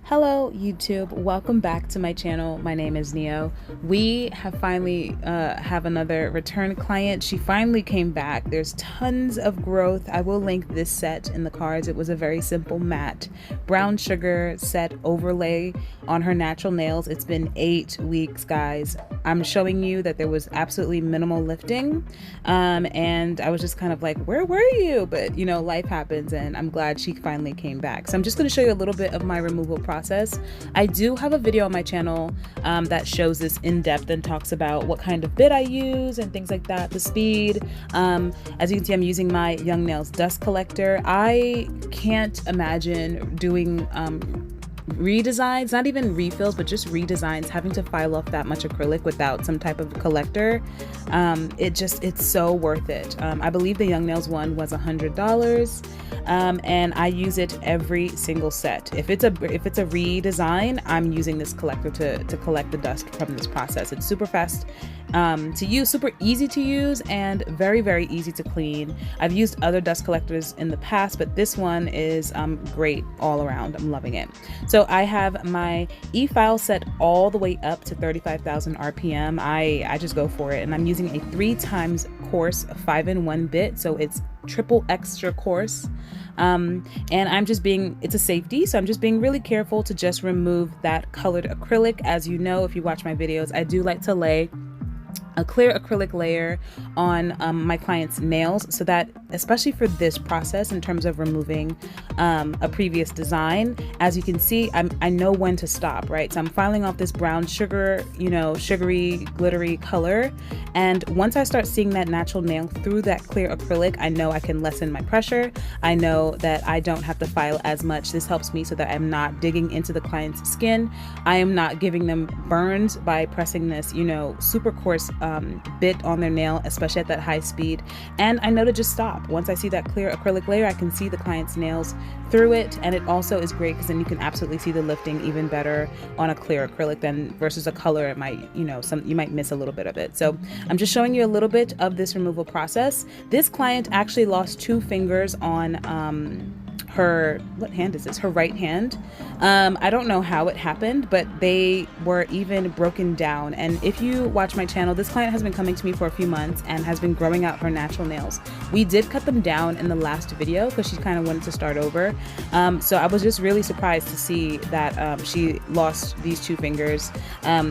Hello YouTube, welcome back to my channel. My name is Neo. We have finally have another return client. She finally came back. There's tons of growth. I will link this set in the cards. It was a very simple matte brown sugar set overlay on her natural nails. It's been 8 weeks, guys. I'm showing you that there was absolutely minimal lifting, and I was just kind of like, where were you? But you know, life happens, and I'm glad she finally came back. So I'm just going to show you a little bit of my removal process. I do have a video on my channel that shows this in depth and talks about what kind of bit I use and things like that, the speed. As you can see, I'm using my Young Nails dust collector. I can't imagine doing redesigns, not even refills, but just redesigns, having to file off that much acrylic without some type of collector. It's so worth it. I believe the Young Nails one was $100, and I use it every single set. If it's a redesign, I'm using this collector to collect the dust from this process. It's super fast to use, super easy to use, and very, very easy to clean. I've used other dust collectors in the past, but this one is great all around. I'm loving it. So I have my e-file set all the way up to 35,000 RPM. I just go for it, and I'm using a 3 times coarse 5-in-1 bit, so it's triple extra coarse. And I'm just being, it's a safety, so I'm just being really careful to just remove that colored acrylic. As you know, if you watch my videos, I do like to lay a clear acrylic layer on my client's nails, so that, especially for this process in terms of removing a previous design, as you can see, I know when to stop, right? So I'm filing off this brown sugar, you know, sugary, glittery color. And once I start seeing that natural nail through that clear acrylic, I know I can lessen my pressure. I know that I don't have to file as much. This helps me so that I'm not digging into the client's skin. I am not giving them burns by pressing this, you know, super coarse bit on their nail, especially at that high speed. And I know to just stop. Once I see that clear acrylic layer, I can see the client's nails through it. And it also is great because then you can absolutely see the lifting even better on a clear acrylic than versus a color. It might, you know, you might miss a little bit of it. So I'm just showing you a little bit of this removal process. This client actually lost 2 fingers on her, what hand is this? Her right hand. I don't know how it happened, but they were even broken down. And if you watch my channel, this client has been coming to me for a few months and has been growing out her natural nails. We did cut them down in the last video because she kind of wanted to start over. So I was just really surprised to see that she lost these 2 fingers.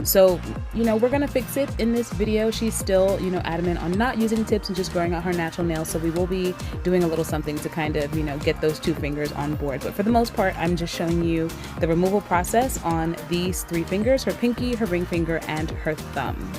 So, you know, we're gonna fix it in this video. She's still, you know, adamant on not using tips and just growing out her natural nails. So we will be doing a little something to kind of, you know, get those 2 fingers on board. But for the most part, I'm just showing you the removal process on these 3 fingers: her pinky, her ring finger, and her thumb.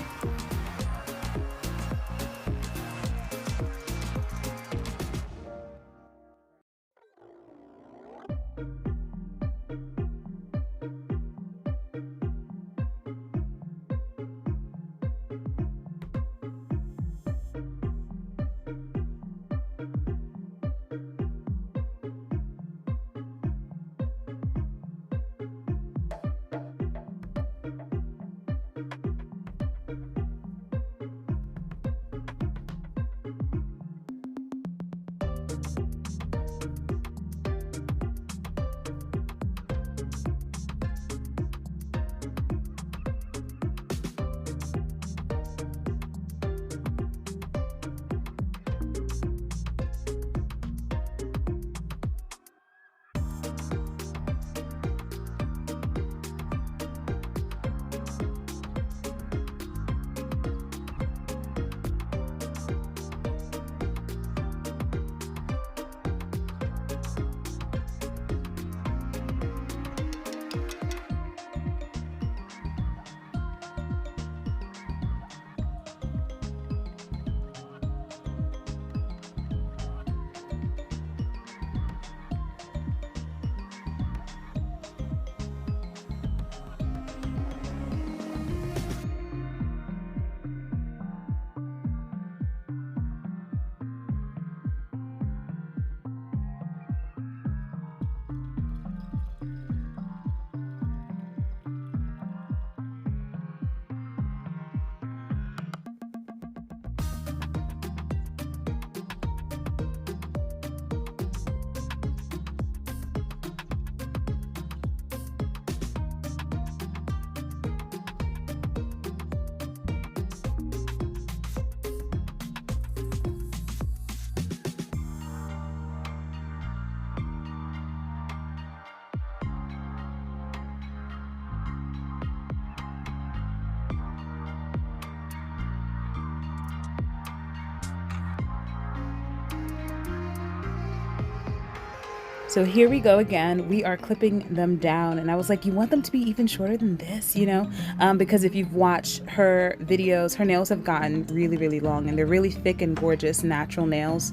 So here we go again. We are clipping them down, and I was like, you want them to be even shorter than this, you know? Because if you've watched her videos, her nails have gotten really, really long, and they're really thick and gorgeous natural nails.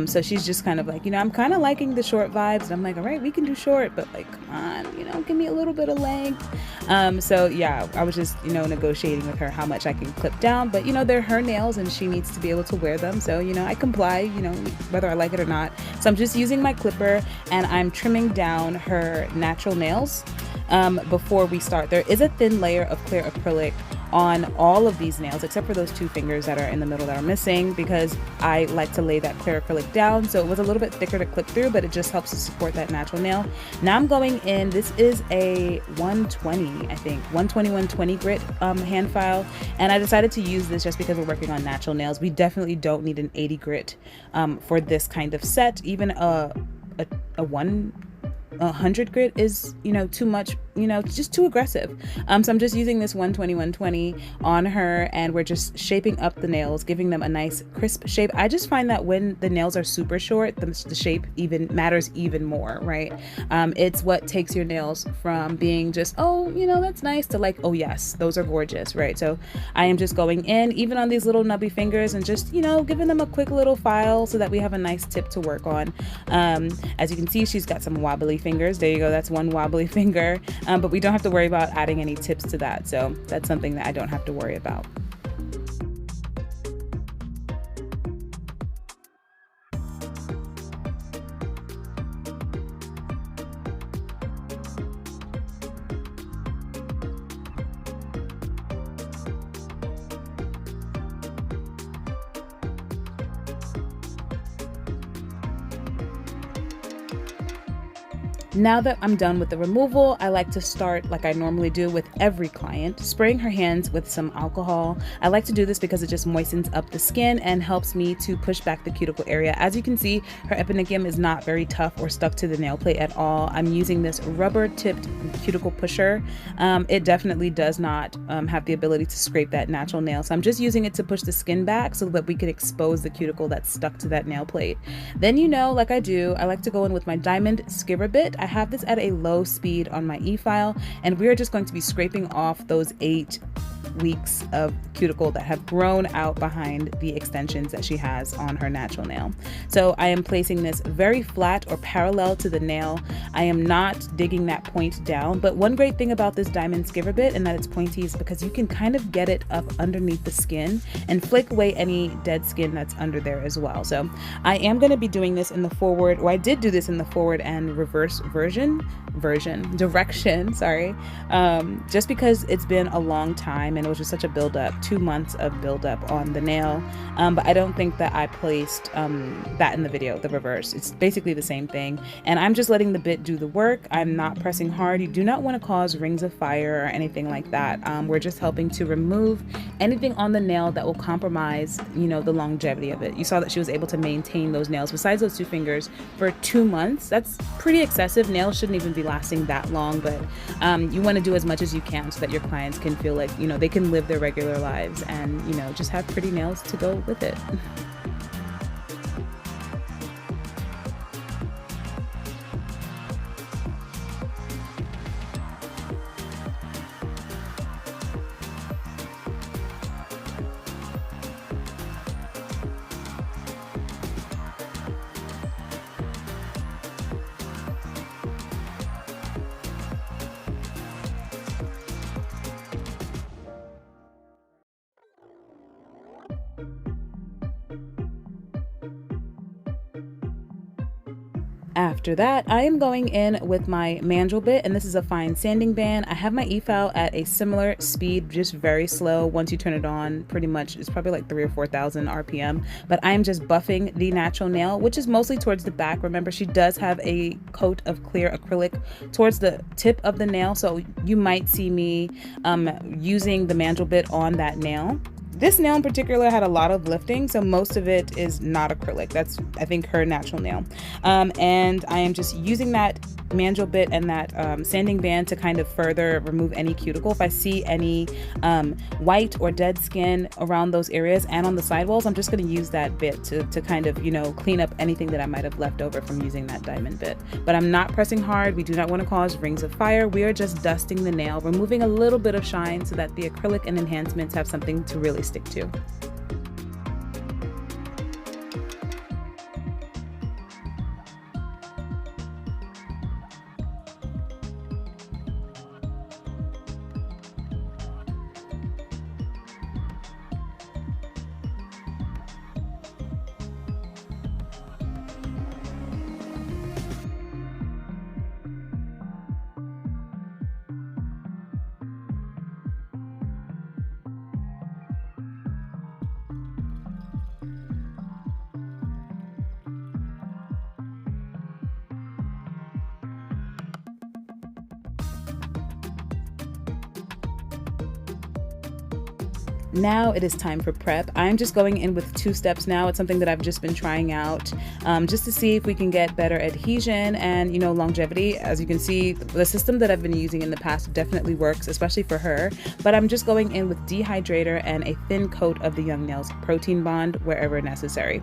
So she's just kind of like, you know, I'm kind of liking the short vibes. And I'm like, all right, we can do short, but like, come on, you know, give me a little bit of length. So yeah, I was just, you know, negotiating with her how much I can clip down, but you know, they're her nails and she needs to be able to wear them. So, you know, I comply, you know, whether I like it or not. So I'm just using my clipper and I'm trimming down her natural nails. Before we start, there is a thin layer of clear acrylic on all of these nails except for those two fingers that are in the middle that are missing, because I like to lay that clear acrylic down. So it was a little bit thicker to clip through, but it just helps to support that natural nail. Now I'm going in, this is a 120, I think 120 grit hand file, and I decided to use this just because we're working on natural nails. We definitely don't need an 80 grit for this kind of set. Even a 100 grit is, you know, too much, you know, just too aggressive. So I'm just using this 120 on her, and we're just shaping up the nails, giving them a nice crisp shape. I just find that when the nails are super short, the shape even matters even more, right? It's what takes your nails from being just, oh, you know, that's nice, to like, oh yes, those are gorgeous, right? So I am just going in even on these little nubby fingers and just, you know, giving them a quick little file so that we have a nice tip to work on. As you can see, she's got some wobbly fingers. There you go, that's one wobbly finger. But we don't have to worry about adding any tips to that. So that's something that I don't have to worry about. Now that I'm done with the removal, I like to start like I normally do with every client, spraying her hands with some alcohol. I like to do this because it just moistens up the skin and helps me to push back the cuticle area. As you can see, her epinicium is not very tough or stuck to the nail plate at all. I'm using this rubber tipped cuticle pusher. It definitely does not have the ability to scrape that natural nail. So I'm just using it to push the skin back so that we can expose the cuticle that's stuck to that nail plate. Then, you know, like I do, I like to go in with my diamond skiver bit. I have this at a low speed on my e-file, and we're just going to be scraping off those 8 weeks of cuticle that have grown out behind the extensions that she has on her natural nail. So I am placing this very flat or parallel to the nail. I am not digging that point down, but one great thing about this diamond skiver bit and that it's pointy is because you can kind of get it up underneath the skin and flake away any dead skin that's under there as well. So I am going to be doing this in the forward, or I did do this in the forward and reverse direction, sorry, just because it's been a long time and it was just such a buildup, 2 months of buildup on the nail. But I don't think that I placed that in the video, the reverse. It's basically the same thing. And I'm just letting the bit do the work. I'm not pressing hard. You do not want to cause rings of fire or anything like that. We're just helping to remove anything on the nail that will compromise, you know, the longevity of it. You saw that she was able to maintain those nails besides those 2 fingers for 2 months. That's pretty excessive. Nails shouldn't even be lasting that long, but you want to do as much as you can so that your clients can feel like, you know, they can live their regular lives and, you know, just have pretty nails to go with it. After that, I am going in with my mandrel bit, and this is a fine sanding band. I have my e-file at a similar speed, just very slow. Once you turn it on, pretty much, it's probably like 3,000 or 4,000 RPM, but I am just buffing the natural nail, which is mostly towards the back. Remember, she does have a coat of clear acrylic towards the tip of the nail, so you might see me using the mandrel bit on that nail. This nail in particular had a lot of lifting, so most of it is not acrylic. That's, I think, her natural nail. And I am just using that mandrel bit and that sanding band to kind of further remove any cuticle. If I see any white or dead skin around those areas and on the sidewalls, I'm just going to use that bit to kind of, you know, clean up anything that I might have left over from using that diamond bit. But I'm not pressing hard. We do not want to cause rings of fire. We are just dusting the nail, removing a little bit of shine so that the acrylic and enhancements have something to really stick to. Now it is time for prep. I'm just going in with 2 steps now. It's something that I've just been trying out just to see if we can get better adhesion and, you know, longevity. As you can see, the system that I've been using in the past definitely works, especially for her. But I'm just going in with dehydrator and a thin coat of the Young Nails protein bond wherever necessary.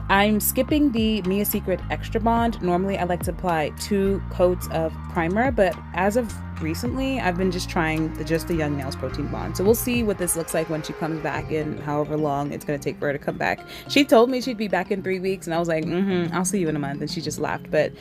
I'm skipping the Mia Secret Extra Bond. Normally I like to apply 2 coats of primer, but as of recently I've been just trying the Young Nails protein bond. So we'll see what this looks like when she comes back in however long it's going to take for her to come back. She told me she'd be back in 3 weeks and I was like, I'll see you in a month, and she just laughed. But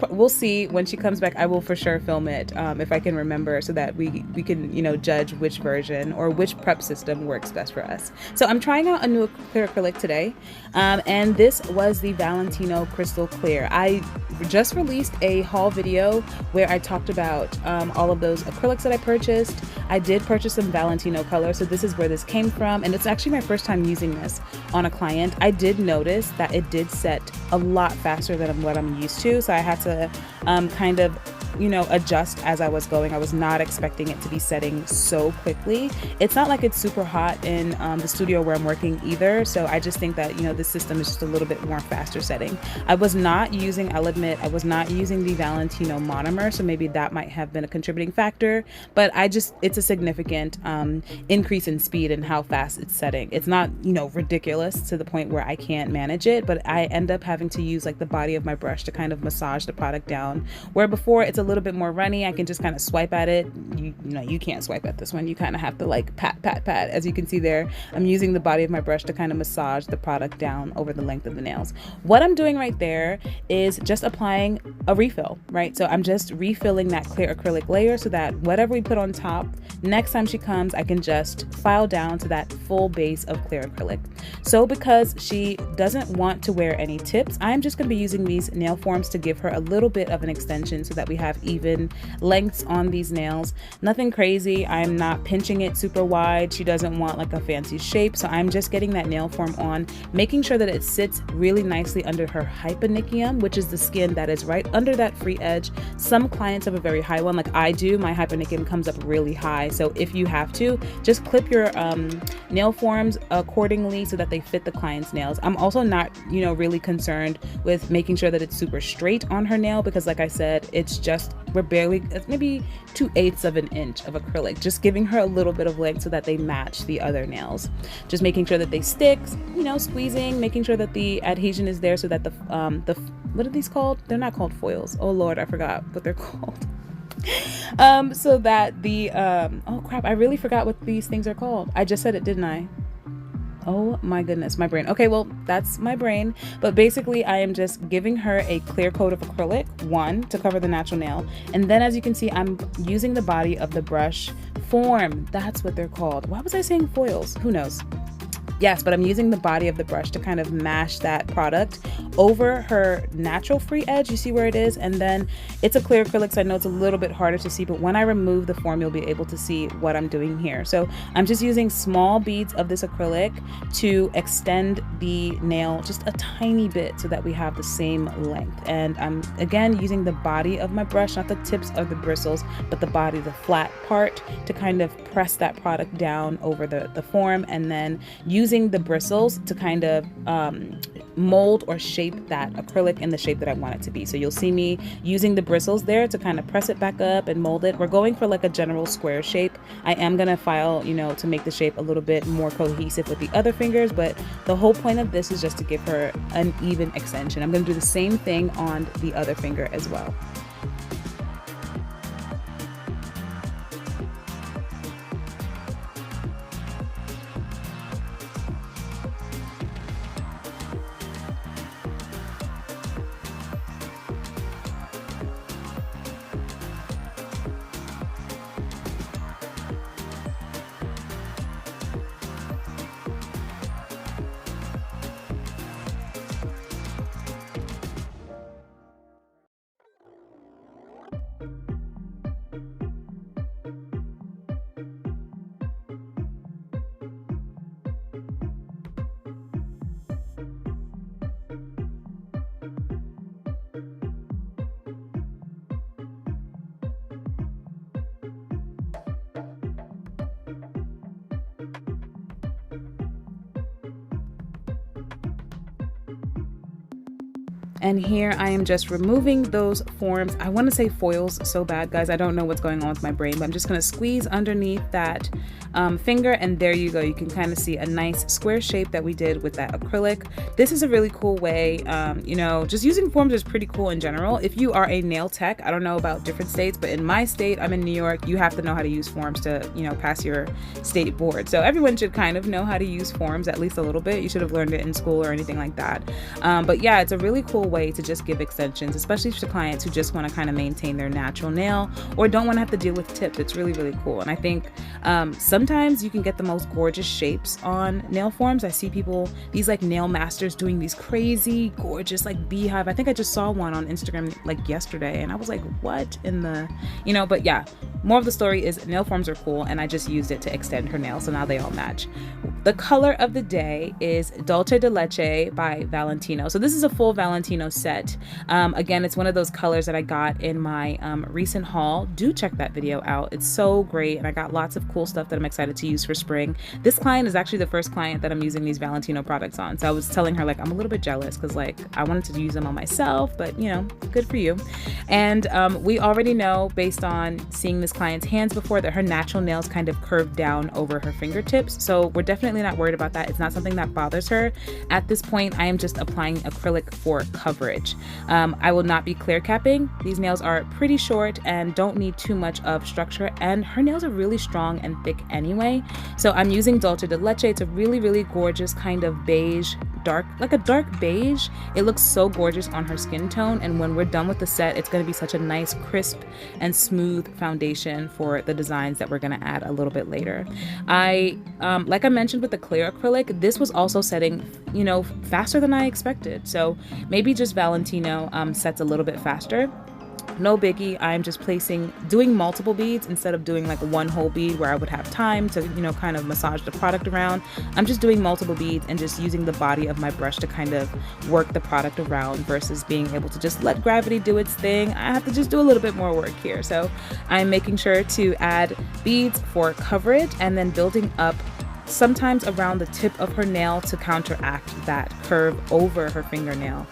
we'll see when she comes back. I will for sure film it if I can remember, so that we can, you know, judge which version or which prep system works best for us. So I'm trying out a new clear acrylic today, and this was the Valentino Crystal Clear. I just released a haul video where I talked about all of those acrylics that I purchased. I did purchase some Valentino color, so this is where this came from, and it's actually my first time using this on a client. I did notice that it did set a lot faster than what I'm used to, so I had to kind of, you know, adjust as I was going. I was not expecting it to be setting so quickly. It's not like it's super hot in the studio where I'm working either, so I just think that, you know, this system is just a little bit more faster setting. I'll admit I was not using the Valentino monomer, so maybe that might have been a contributing factor, but it's a significant increase in speed and how fast it's setting. It's not, you know, ridiculous to the point where I can't manage it, but I end up having to use like the body of my brush to kind of massage the product down, where before it's a little bit more runny. I can just kind of swipe at it. You know, you can't swipe at this one. You kind of have to like pat. As you can see there, I'm using the body of my brush to kind of massage the product down over the length of the nails. What I'm doing right there is just applying a refill, right? So I'm just refilling that clear acrylic layer so that whatever we put on top, next time she comes, I can just file down to that full base of clear acrylic. So because she doesn't want to wear any tips, I'm just going to be using these nail forms to give her a little bit of an extension so that we have even lengths on these nails. Nothing crazy. I'm not pinching it super wide. She doesn't want like a fancy shape, so I'm just getting that nail form on, making sure that it sits really nicely under her hyponychium, which is the skin that is right under that free edge. Some clients have a very high one, like I do. My hyponychium comes up really high, so if you have to, just clip your nail forms accordingly so that they fit the client's nails. I'm also not, you know, really concerned with making sure that it's super straight on her nail, because like I said, it's maybe 2/8 of an inch of acrylic, just giving her a little bit of length so that they match the other nails. Just making sure that they stick, you know, squeezing, making sure that the adhesion is there so that the what are these called? They're not called foils. Oh Lord, I forgot what they're called. So that the oh crap, I really forgot what these things are called. I just said it, didn't I? Oh my goodness, my brain. Okay, well, that's my brain. But basically, I am just giving her a clear coat of acrylic, one, to cover the natural nail. And then as you can see, I'm using the body of the brush form. That's what they're called. Why was I saying foils? Who knows? Yes, but I'm using the body of the brush to kind of mash that product over her natural free edge. You see where it is? And then it's a clear acrylic, so I know it's a little bit harder to see, but when I remove the form, you'll be able to see what I'm doing here. So I'm just using small beads of this acrylic to extend the nail just a tiny bit so that we have the same length. And I'm again using the body of my brush, not the tips of the bristles, but the body, the flat part, to kind of press that product down over the form, and then using the bristles to kind of mold or shape that acrylic in the shape that I want it to be. So you'll see me using the bristles there to kind of press it back up and mold it. We're going for like a general square shape. I am gonna file, you know, to make the shape a little bit more cohesive with the other fingers, but the whole point of this is just to give her an even extension. I'm gonna do the same thing on the other finger as well. And here I am just removing those forms. I want to say foils so bad, guys. I don't know what's going on with my brain, but I'm just going to squeeze underneath that finger, and there you go. You can kind of see a nice square shape that we did with that acrylic. This is a really cool way, you know, just using forms is pretty cool in general. If you are a nail tech, I don't know about different states, but in my state, I'm in New York, you have to know how to use forms to, you know, pass your state board. So everyone should kind of know how to use forms at least a little bit. You should have learned it in school or anything like that. But yeah, it's a really cool way to just give extensions, especially to clients who just want to kind of maintain their natural nail or don't want to have to deal with tips. It's really, really cool. And I think sometimes you can get the most gorgeous shapes on nail forms. I see people, these like nail masters doing these crazy gorgeous like beehive. I think I just saw one on Instagram like yesterday and I was like, what in the, you know, but yeah, more of the story is nail forms are cool and I just used it to extend her nails, so now they all match. The color of the day is Dulce de Leche by Valentino. So this is a full Valentino set. Again, it's one of those colors that I got in my recent haul. Do check that video out. It's so great and I got lots of cool stuff that I'm excited to use for spring. This client is actually the first client that I'm using these Valentino products on. So I was telling her like I'm a little bit jealous because like I wanted to use them on myself, but you know, good for you. And we already know based on seeing this client's hands before that her natural nails kind of curve down over her fingertips. So we're definitely not worried about that. It's not something that bothers her. At this point, I am just applying acrylic for coverage. I will not be clear capping. These nails are pretty short and don't need too much of structure, and her nails are really strong and thick anyway. So I'm using Dulce de Leche. It's a really, really gorgeous kind of beige, dark, like a dark beige. It looks so gorgeous on her skin tone, and when we're done with the set, it's going to be such a nice, crisp and smooth foundation for the designs that we're going to add a little bit later. Like I mentioned with the clear acrylic, this was also setting, you know, faster than I expected. So maybe just Valentino sets a little bit faster. No biggie. I'm just doing multiple beads instead of doing like one whole bead where I would have time to, you know, kind of massage the product around. I'm just doing multiple beads and just using the body of my brush to kind of work the product around versus being able to just let gravity do its thing. I have to just do a little bit more work here. So I'm making sure to add beads for coverage and then building up sometimes around the tip of her nail to counteract that curve over her fingernail.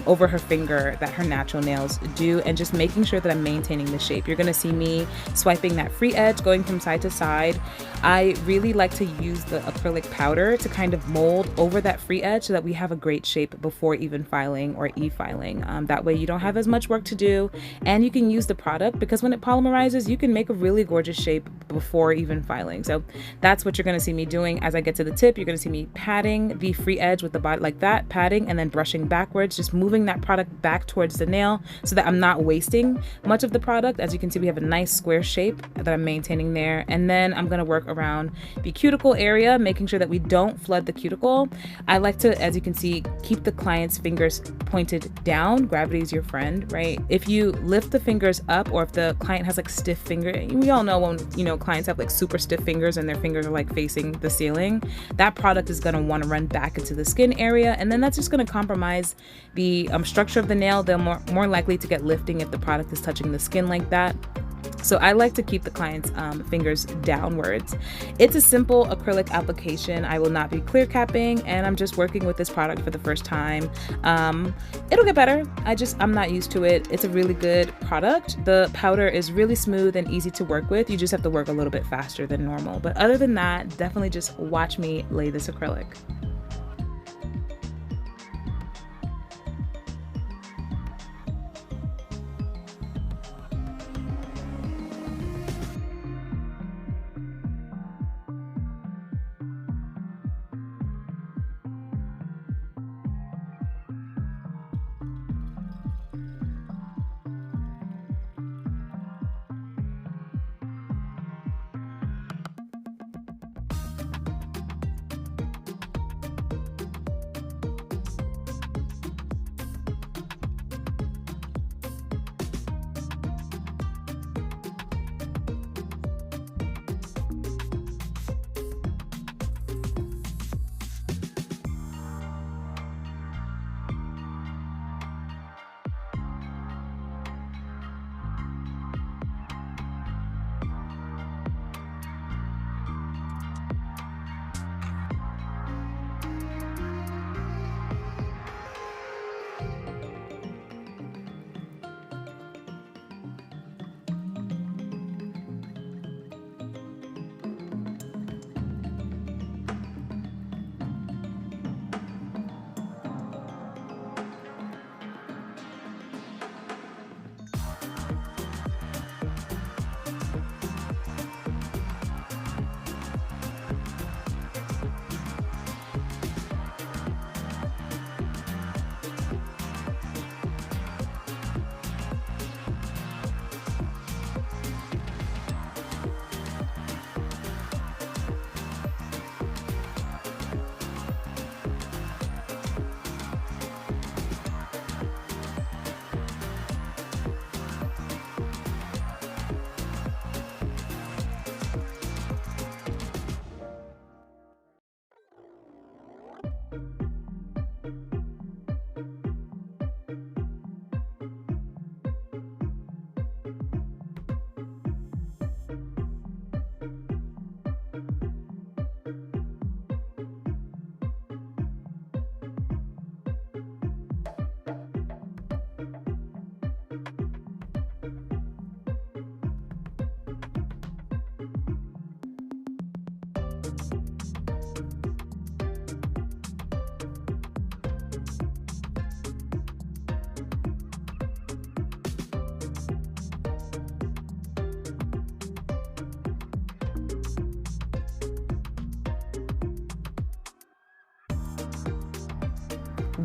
Over her finger that her natural nails do, and just making sure that I'm maintaining the shape. You're gonna see me swiping that free edge, going from side to side. I really like to use the acrylic powder to kind of mold over that free edge so that we have a great shape before even filing or e-filing. That way you don't have as much work to do and you can use the product, because when it polymerizes, you can make a really gorgeous shape before even filing. So that's what you're gonna see me doing. As I get to the tip, you're gonna see me patting the free edge with the body like that, patting and then brushing backwards, just moving that product back towards the nail so that I'm not wasting much of the product. As you can see, we have a nice square shape that I'm maintaining there. And then I'm gonna work around the cuticle area, making sure that we don't flood the cuticle. I like to, as you can see, keep the client's fingers pointed down. Gravity is your friend, right? If you lift the fingers up, or if the client has like stiff finger, we all know when, you know, clients have like super stiff fingers and their fingers are like facing the ceiling, that product is going to want to run back into the skin area, and then that's just going to compromise the structure of the nail. They're more likely to get lifting if the product is touching the skin like that. So I like to keep the client's fingers downwards. It's a simple acrylic application. I will not be clear capping, and I'm just working with this product for the first time. It'll get better. I'm not used to it. It's a really good product. The powder is really smooth and easy to work with. You just have to work a little bit faster than normal. But other than that, definitely just watch me lay this acrylic.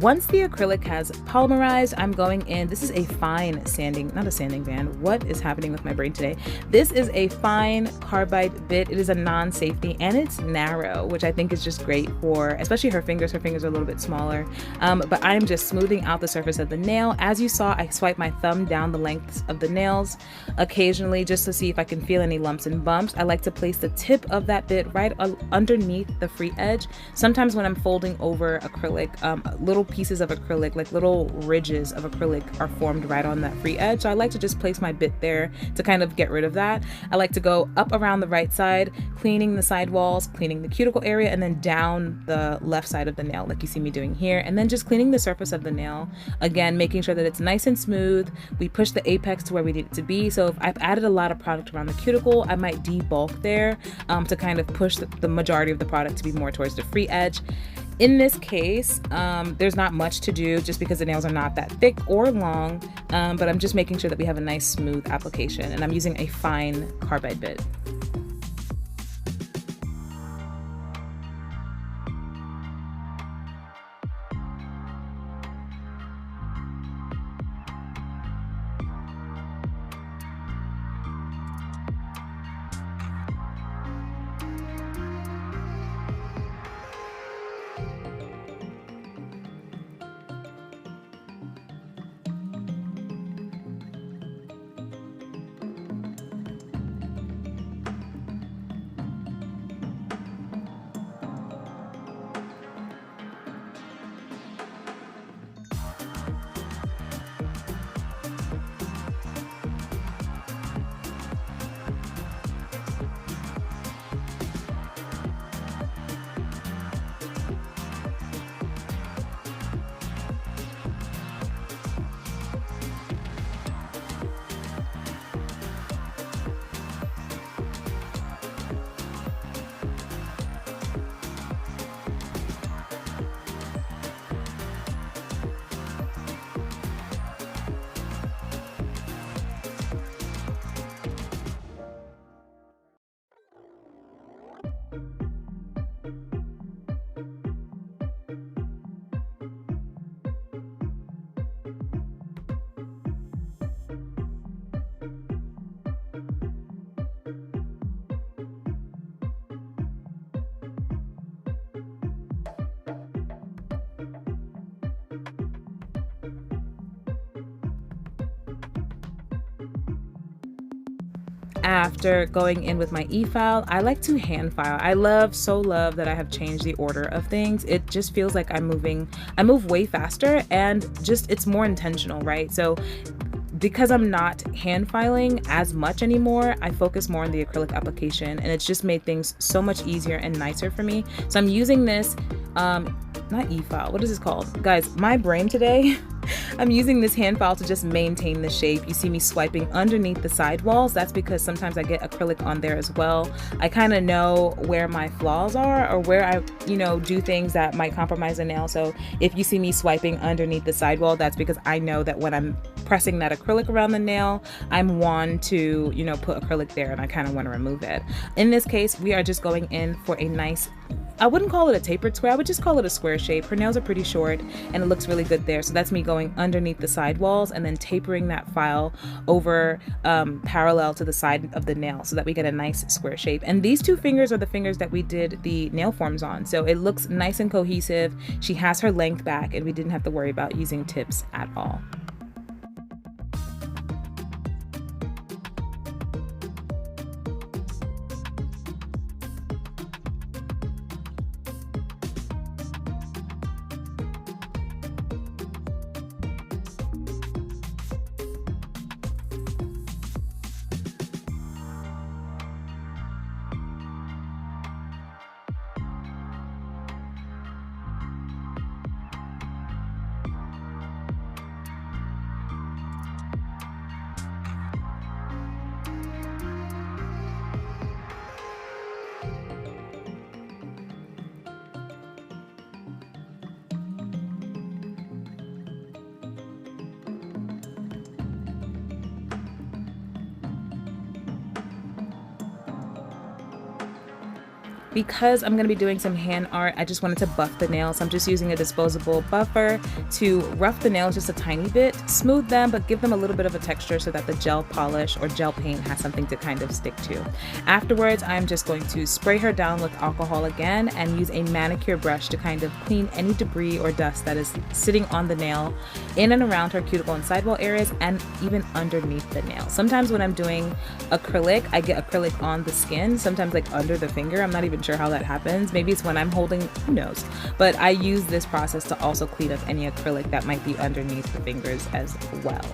Once the acrylic has polymerized, I'm going in. This is a fine sanding, not a sanding band. What is happening with my brain today? This is a fine carbide bit. It is a non-safety and it's narrow, which I think is just great for, especially her fingers. Her fingers are a little bit smaller, but I'm just smoothing out the surface of the nail. As you saw, I swipe my thumb down the lengths of the nails occasionally just to see if I can feel any lumps and bumps. I like to place the tip of that bit right underneath the free edge. Sometimes when I'm folding over acrylic, little pieces of acrylic, like little ridges of acrylic, are formed right on that free edge. So I like to just place my bit there to kind of get rid of that. I like to go up around the right side, cleaning the side walls, cleaning the cuticle area, and then down the left side of the nail like you see me doing here, and then just cleaning the surface of the nail. Again, making sure that it's nice and smooth. We push the apex to where we need it to be. So if I've added a lot of product around the cuticle, I might debulk there to kind of push the majority of the product to be more towards the free edge. In this case, there's not much to do just because the nails are not that thick or long, but I'm just making sure that we have a nice smooth application, and I'm using a fine carbide bit. after going in with my e-file, I like to hand file. I so love that I have changed the order of things. It just feels like I move way faster, and just it's more intentional, right? So because I'm not hand filing as much anymore, I focus more on the acrylic application, and it's just made things so much easier and nicer for me. So I'm using this, not e-file, what is this called? Guys, my brain today, I'm using this hand file to just maintain the shape. You see me swiping underneath the sidewalls. That's because sometimes I get acrylic on there as well. I kind of know where my flaws are, or where I, do things that might compromise a nail. So if you see me swiping underneath the sidewall, that's because I know that when I'm pressing that acrylic around the nail, I'm one to, put acrylic there, and I kind of want to remove it. In this case, we are just going in for a nice, I wouldn't call it a tapered square, I would just call it a square shape. Her nails are pretty short and it looks really good there. So that's me going underneath the sidewalls and then tapering that file over parallel to the side of the nail so that we get a nice square shape. And these two fingers are the fingers that we did the nail forms on. So it looks nice and cohesive. She has her length back, and we didn't have to worry about using tips at all. Because I'm going to be doing some hand art, I just wanted to buff the nails. I'm just using a disposable buffer to rough the nails just a tiny bit, smooth them, but give them a little bit of a texture so that the gel polish or gel paint has something to kind of stick to. Afterwards, I'm just going to spray her down with alcohol again and use a manicure brush to kind of clean any debris or dust that is sitting on the nail in and around her cuticle and sidewall areas, and even underneath the nail. Sometimes when I'm doing acrylic, I get acrylic on the skin, sometimes like under the finger. I'm not even sure how that happens. Maybe it's when I'm holding, who knows? But I use this process to also clean up any acrylic that might be underneath the fingers as well.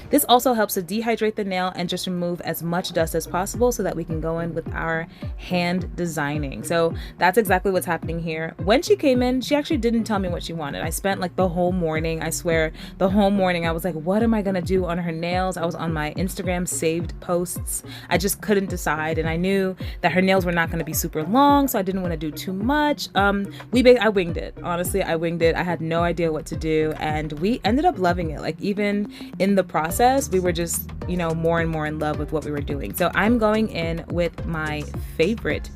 This also helps to dehydrate the nail and just remove as much dust as possible so that we can go in with our hand designing. So that's exactly what's happening here. When she came in, she actually didn't tell me what she wanted. I spent like the whole morning, I swear, the whole morning I was like, what am I gonna do on her nails? I was on my Instagram saved posts. I just couldn't decide, and I knew that her nails were not gonna be super long, so I didn't want to do too much. I winged it. Honestly, I winged it. I had no idea what to do, and we ended up loving it. Like, even in the process, we were just, more and more in love with what we were doing. So I'm going in with my favorite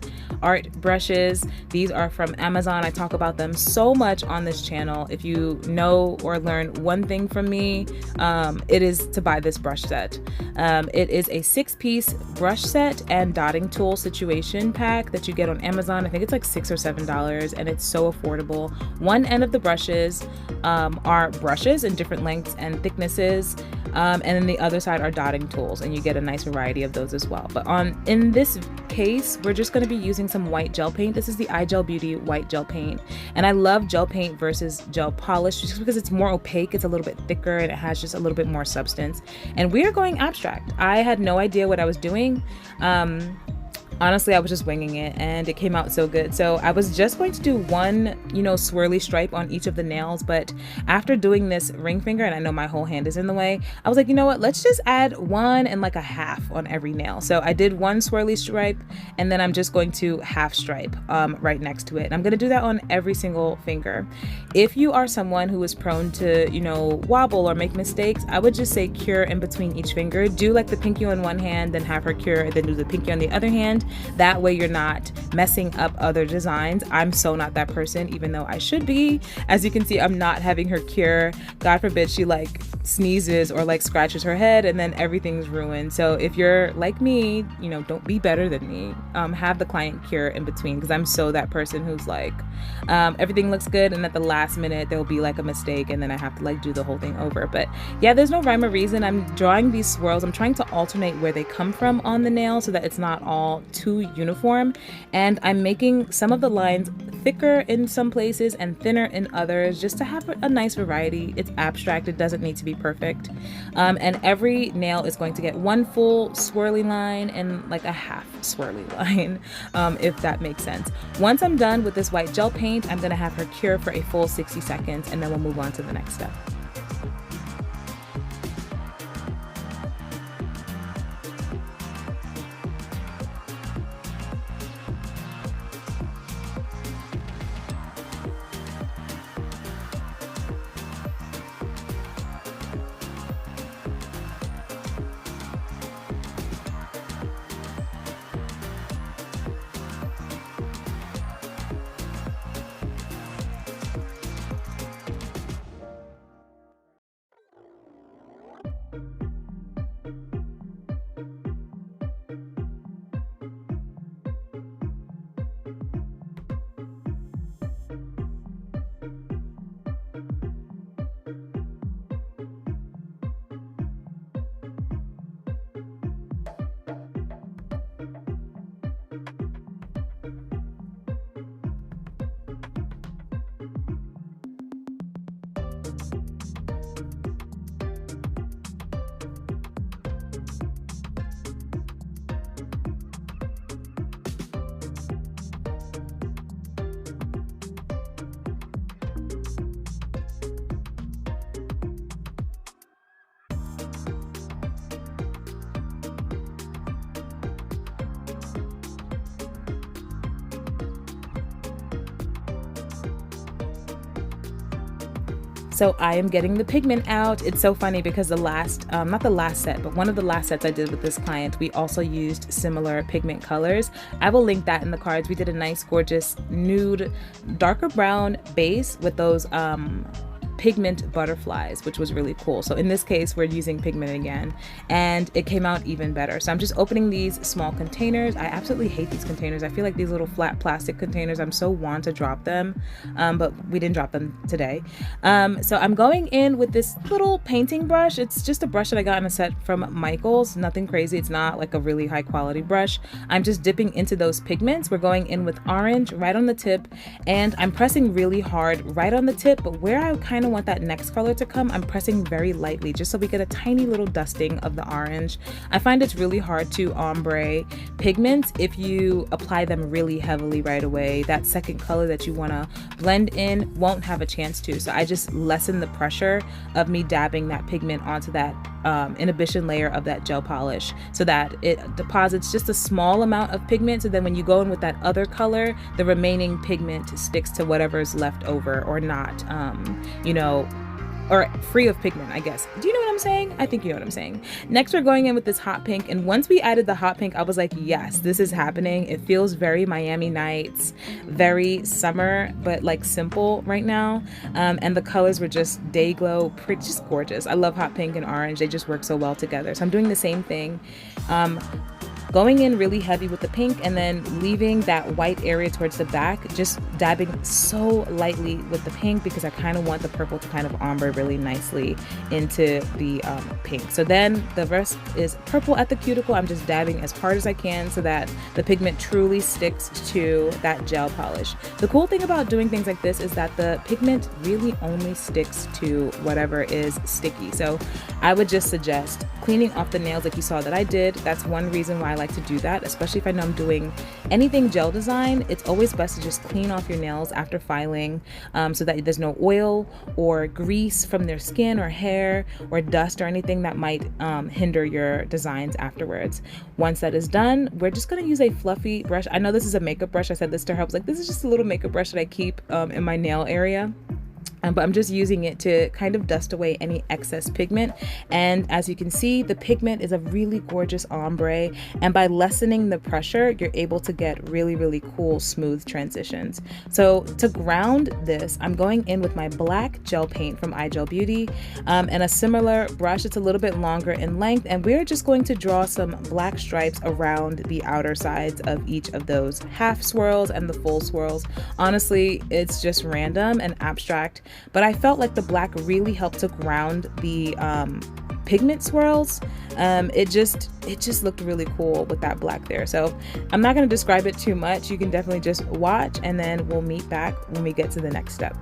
art brushes. These are from Amazon. I talk about them so much on this channel. If you know or learn one thing from me, it is to buy this brush set. It is a 6-piece brush set and dotting tool situation pack that you get on Amazon. I think it's like $6 or $7, and it's so affordable. One end of the brushes are brushes in different lengths and thicknesses, and then the other side are dotting tools, and you get a nice variety of those as well. But in this case, we're just going to be using some white gel paint. This is the iGel Beauty white gel paint, and I love gel paint versus gel polish just because it's more opaque, it's a little bit thicker, and it has just a little bit more substance. And we are going abstract. I had no idea what I was doing. Honestly, I was just winging it, and it came out so good. So I was just going to do one, swirly stripe on each of the nails, but after doing this ring finger, and I know my whole hand is in the way, I was like, you know what, let's just add one and like a half on every nail. So I did one swirly stripe, and then I'm just going to half stripe right next to it. And I'm gonna do that on every single finger. If you are someone who is prone to, wobble or make mistakes, I would just say cure in between each finger. Do like the pinky on one hand, then have her cure, and then do the pinky on the other hand. That way you're not messing up other designs. I'm so not that person, even though I should be. As you can see, I'm not having her cure. God forbid she like sneezes or like scratches her head, and then everything's ruined. So if you're like me, you know, don't be better than me. Have the client cure in between, because I'm so that person who's like, everything looks good, and at the last minute there'll be like a mistake, and then I have to like do the whole thing over. But yeah, there's no rhyme or reason. I'm drawing these swirls. I'm trying to alternate where they come from on the nail so that it's not all too uniform. And I'm making some of the lines thicker in some places and thinner in others, just to have a nice variety. It's abstract, it doesn't need to be perfect. And every nail is going to get one full swirly line and like a half swirly line, if that makes sense. Once I'm done with this white gel paint, I'm gonna have her cure for a full 60 seconds, and then we'll move on to the next step. So I am getting the pigment out. It's so funny because the last, not the last set, but one of the last sets I did with this client, we also used similar pigment colors. I will link that in the cards. We did a nice, gorgeous nude, darker brown base with those pigment butterflies, which was really cool. So in this case, we're using pigment again, and it came out even better. So I'm just opening these small containers. I absolutely hate these containers. I feel like these little flat plastic containers, I'm so want to drop them, but we didn't drop them today. So I'm going in with this little painting brush. It's just a brush that I got in a set from Michael's. Nothing crazy. It's not like a really high quality brush. I'm just dipping into those pigments. We're going in with orange right on the tip, and I'm pressing really hard right on the tip, but where I kind of want that next color to come, I'm pressing very lightly just so we get a tiny little dusting of the orange. I find it's really hard to ombre pigments if you apply them really heavily right away. That second color that you want to blend in won't have a chance to. So I just lessen the pressure of me dabbing that pigment onto that inhibition layer of that gel polish so that it deposits just a small amount of pigment. So then when you go in with that other color, the remaining pigment sticks to whatever's left over or not, you know, or free of pigment, I guess. Do you know what I'm saying? I think you know what I'm saying. Next, we're going in with this hot pink. And once we added the hot pink, I was like, yes, this is happening. It feels very Miami Nights, very summer, but like simple right now. And the colors were just day glow, pretty, just gorgeous. I love hot pink and orange. They just work so well together. So I'm doing the same thing. Going in really heavy with the pink and then leaving that white area towards the back, just dabbing so lightly with the pink because I kind of want the purple to kind of ombre really nicely into the pink. So then the rest is purple at the cuticle. I'm just dabbing as hard as I can so that the pigment truly sticks to that gel polish. The cool thing about doing things like this is that the pigment really only sticks to whatever is sticky. So I would just suggest cleaning off the nails like you saw that I did. That's one reason why I like to do that, especially if I know I'm doing anything gel design. It's always best to just clean off your nails after filing so that there's no oil or grease from their skin or hair or dust or anything that might hinder your designs afterwards. Once that is done, we're just going to use a fluffy brush. I know this is a makeup brush. I said this to her. I was like, this is just a little makeup brush that I keep in my nail area. but I'm just using it to kind of dust away any excess pigment. And as you can see, the pigment is a really gorgeous ombre, and by lessening the pressure, you're able to get really, really cool, smooth transitions. So to ground this, I'm going in with my black gel paint from iGel Beauty and a similar brush. It's a little bit longer in length, and we're just going to draw some black stripes around the outer sides of each of those half swirls and the full swirls. Honestly, it's just random and abstract, but I felt like the black really helped to ground the pigment swirls. It just looked really cool with that black there. So I'm not going to describe it too much. You can definitely just watch, and then we'll meet back when we get to the next step.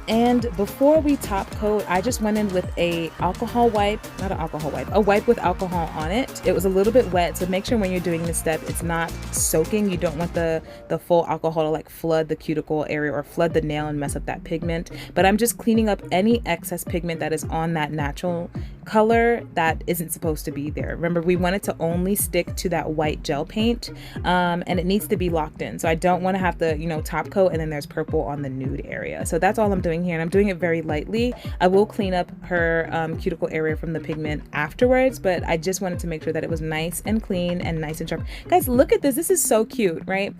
And before we top coat, I just went in with a alcohol wipe, not an alcohol wipe, a wipe with alcohol on it. It was a little bit wet, so make sure when you're doing this step, it's not soaking. You don't want the full alcohol to like flood the cuticle area or flood the nail and mess up that pigment. But I'm just cleaning up any excess pigment that is on that natural color that isn't supposed to be there. Remember, we want it to only stick to that white gel paint, and it needs to be locked in. So I don't want to have to, you know, top coat and then there's purple on the nude area. So that's all I'm doing here, and I'm doing it very lightly. I will clean up her cuticle area from the pigment afterwards, but I just wanted to make sure that it was nice and clean and nice and sharp. Guys, look at this. This is so cute, right?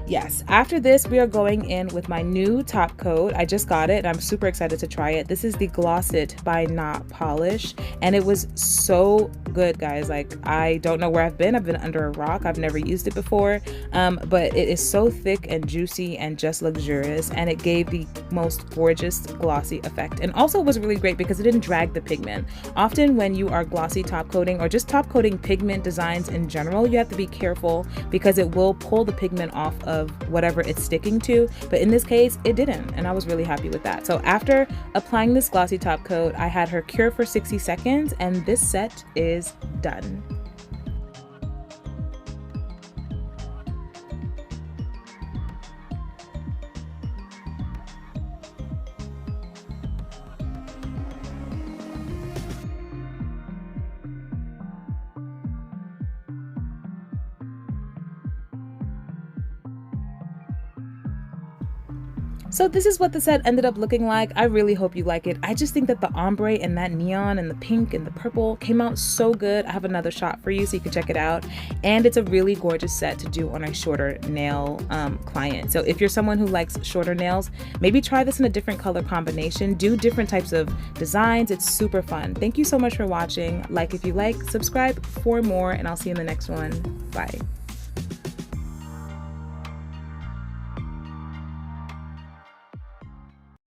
Yes, after this, we are going in with my new top coat. I just got it and I'm super excited to try it. This is the Gloss It by Not Polish, and it was so good, guys. Like, I don't know where I've been under a rock. I've never used it before, but it is so thick and juicy and just luxurious, and it gave the most gorgeous glossy effect. And also was really great because it didn't drag the pigment. Often when you are glossy top coating or just top coating pigment designs in general, you have to be careful because it will pull the pigment off of whatever it's sticking to, but in this case it didn't, and I was really happy with that. So after applying this glossy top coat, I had her cure for 60 seconds, and this set is done. So this is what the set ended up looking like. I really hope you like it. I just think that the ombre and that neon and the pink and the purple came out so good. I have another shot for you so you can check it out. And it's a really gorgeous set to do on a shorter nail client. So if you're someone who likes shorter nails, maybe try this in a different color combination. Do different types of designs. It's super fun. Thank you so much for watching. Like if you like, subscribe for more, and I'll see you in the next one. Bye.